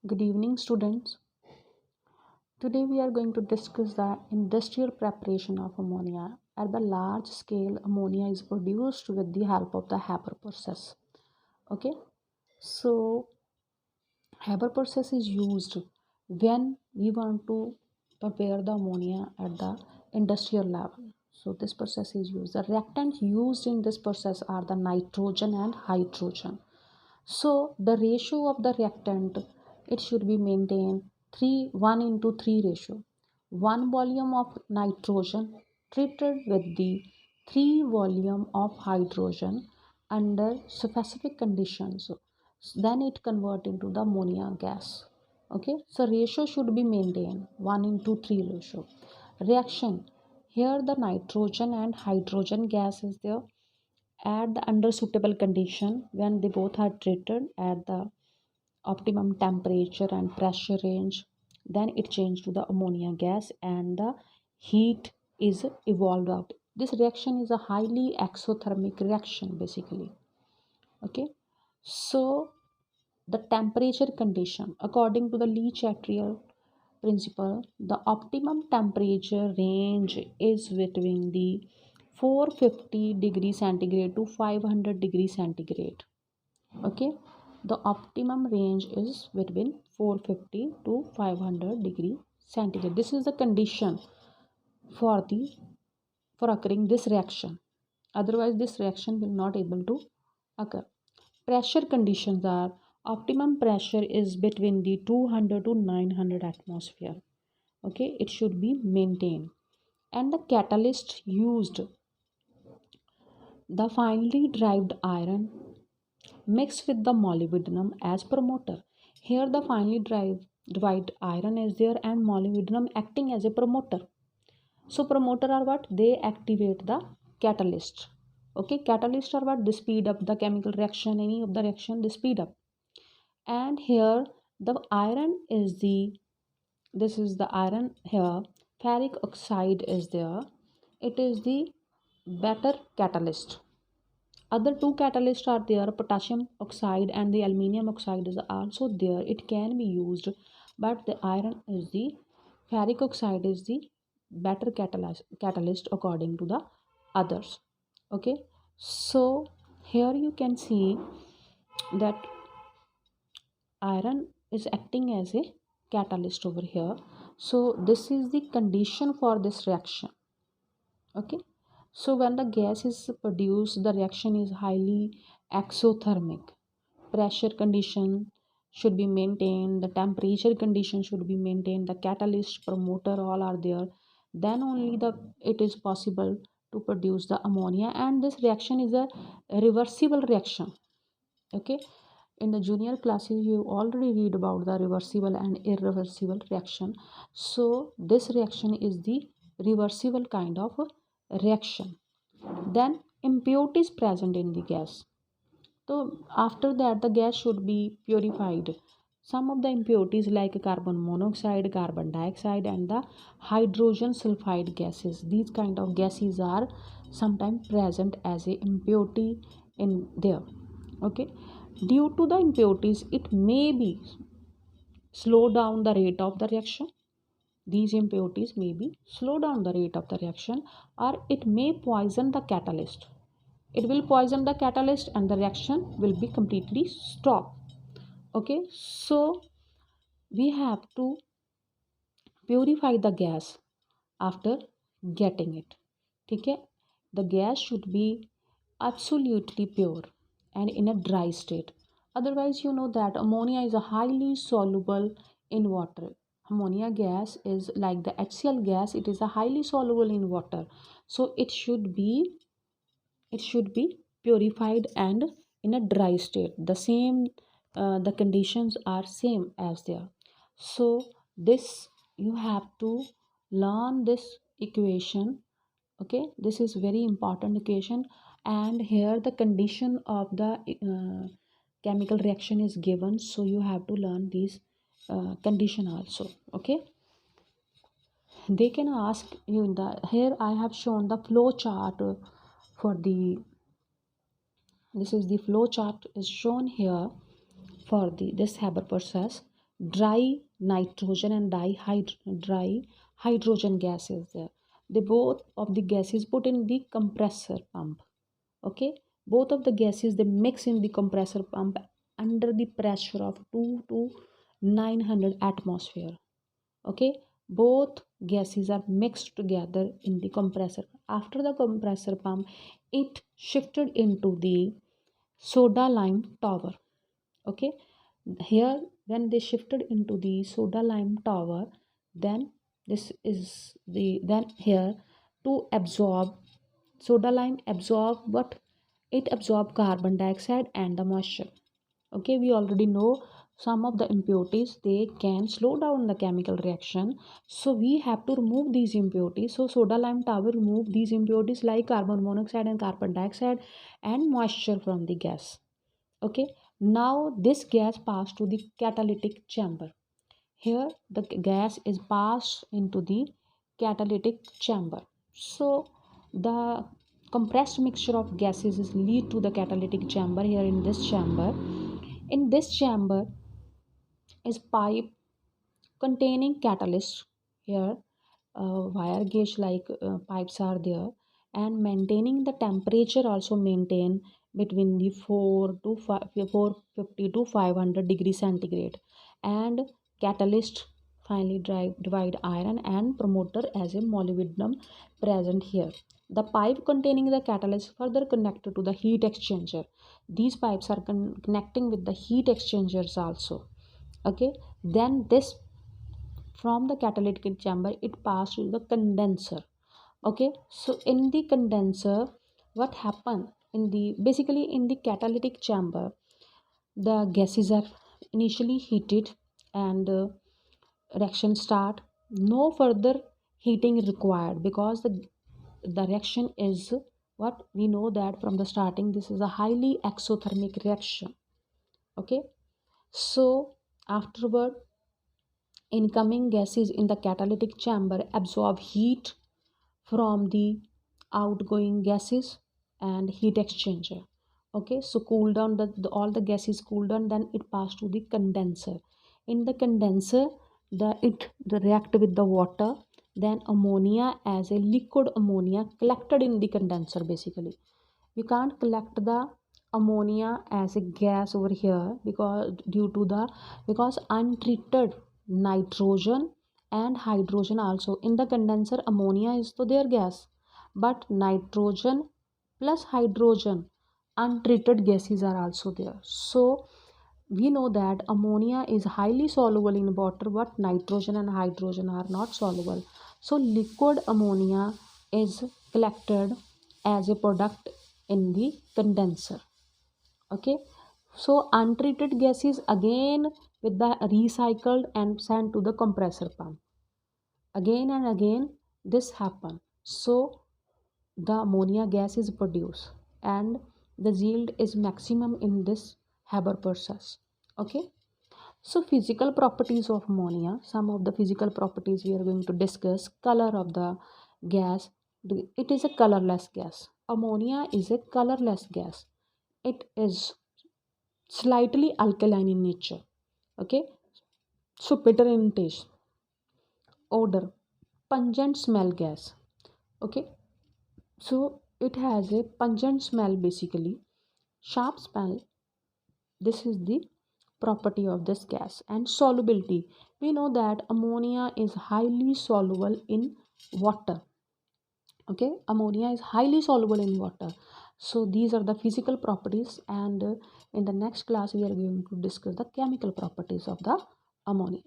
Good evening, students. Today we are going to discuss the industrial preparation of ammonia. At the large scale, ammonia is produced with the help of the Haber process. Okay, so Haber process is used when we want to prepare the ammonia at the industrial level. So this process is used. The reactants used in this process are the nitrogen and hydrogen. So the ratio of the reactant, it should be maintained 1:3 ratio. One volume of nitrogen treated with the 3 volume of hydrogen under specific conditions. Then it convert into the ammonia gas. Okay, so ratio should be maintained 1:3 ratio. Reaction, here the nitrogen and hydrogen gas is there at the under suitable condition when they both are treated at the optimum temperature and pressure range, then it changes to the ammonia gas and the heat is evolved out. This reaction is a highly exothermic reaction basically. Okay, so the temperature condition according to the Le-Chatelier's principle, the optimum temperature range is between the 450 degree centigrade to 500 degree centigrade. Okay, the optimum range is between 450 to 500 degree centigrade. This is the condition for the for occurring this reaction, otherwise this reaction will not able to occur. Pressure conditions are optimum pressure is between the 200 to 900 atmosphere. Okay, it should be maintained. And the catalyst used, the finely derived iron mixed with the molybdenum as promoter. Here the finely derived iron is there and molybdenum acting as a promoter. So promoter are what? They activate the catalyst. Okay, catalyst are what? They speed up the chemical reaction, any of the reaction they speed up. And here the iron is the, this is the iron here, ferric oxide is there, it is the better catalyst. Other two catalysts are there, potassium oxide and the aluminium oxide is also there, it can be used, but the iron is the, ferric oxide is the better catalyst according to the others. Okay, so here you can see that iron is acting as a catalyst over here. So this is the condition for this reaction. Okay, so when the gas is produced, the reaction is highly exothermic. Pressure condition should be maintained, the temperature condition should be maintained, the catalyst, promoter, all are there. Then only the it is possible to produce the ammonia, and this reaction is a reversible reaction. Okay, in the junior classes you already read about the reversible and irreversible reaction. So this reaction is the reversible kind of reaction. Then impurities present in the gas, so after that the gas should be purified. Some of the impurities like carbon monoxide, carbon dioxide and the hydrogen sulfide gases, these kind of gases are sometimes present as a impurity in there. Okay, due to the impurities it may be slow down the rate of the reaction. These impurities may be slow down the rate of the reaction, or it may poison the catalyst. It will poison the catalyst and the reaction will be completely stopped. Okay, so we have to purify the gas after getting it. Okay, the gas should be absolutely pure and in a dry state. Otherwise, you know that ammonia is a highly soluble in water. Ammonia gas is like the HCl gas, it is a highly soluble in water. So it should be purified and in a dry state. The same the conditions are same as there. So this you have to learn this equation. Okay, this is very important equation, and here the condition of the chemical reaction is given, so you have to learn these condition also. Okay, they can ask you in the, here I have shown the flow chart for the, this is the flow chart is shown here for the this Haber process. dry nitrogen and dry hydrogen gas is there. They both of the gases put in the compressor pump. Okay, both of the gases they mix in the compressor pump under the pressure of 2 to 900 atmosphere. Okay, both gases are mixed together in the compressor. After the compressor pump, it shifted into the soda lime tower. Okay, here when they shifted into the soda lime tower, then this is the then here to absorb soda lime absorb what it absorb carbon dioxide and the moisture. Okay, we already know some of the impurities they can slow down the chemical reaction, so we have to remove these impurities. So soda lime tower remove these impurities like carbon monoxide and carbon dioxide and moisture from the gas. Okay, now this gas passed to the catalytic chamber. Here the gas is passed into the catalytic chamber. So the compressed mixture of gases is lead to the catalytic chamber. Here in this chamber is pipe containing catalyst. Here wire gauge like pipes are there, and maintaining the temperature also maintain between the 4 to 5, 450 to 500 degree centigrade. And catalyst finally divide iron and promoter as a molybdenum present here. The pipe containing the catalyst further connected to the heat exchanger. These pipes are connecting with the heat exchangers also. Okay, then this from the catalytic chamber it passed to the condenser. Okay, so in the condenser what happened in the basically in the catalytic chamber, the gases are initially heated and reaction start. No further heating required because the reaction is what we know that from the starting this is a highly exothermic reaction. Okay, so afterward incoming gases in the catalytic chamber absorb heat from the outgoing gases and heat exchanger. Okay, so cool down all the gases cool down, then it pass to the condenser. In the condenser the react with the water, then ammonia as a liquid ammonia collected in the condenser. Basically we can't collect the ammonia as a gas over here because due to the because untreated nitrogen and hydrogen also in the condenser. Ammonia is to their gas, but nitrogen plus hydrogen untreated gases are also there. So we know that ammonia is highly soluble in water, but nitrogen and hydrogen are not soluble. So liquid ammonia is collected as a product in the condenser. Okay, so untreated gases again with the recycled and sent to the compressor pump. Again and again this happen. So the ammonia gas is produced and the yield is maximum in this Haber process. Okay, so physical properties of ammonia, some of the physical properties we are going to discuss. Color of the gas, it is a colorless gas. Ammonia is a colorless gas. It is slightly alkaline in nature. Okay, so bitter in taste. Odor, pungent smell gas. Okay, so it has a pungent smell basically. Sharp smell, this is the property of this gas. And solubility, we know that ammonia is highly soluble in water. Okay, ammonia is highly soluble in water. So these are the physical properties, and in the next class we are going to discuss the chemical properties of the ammonia.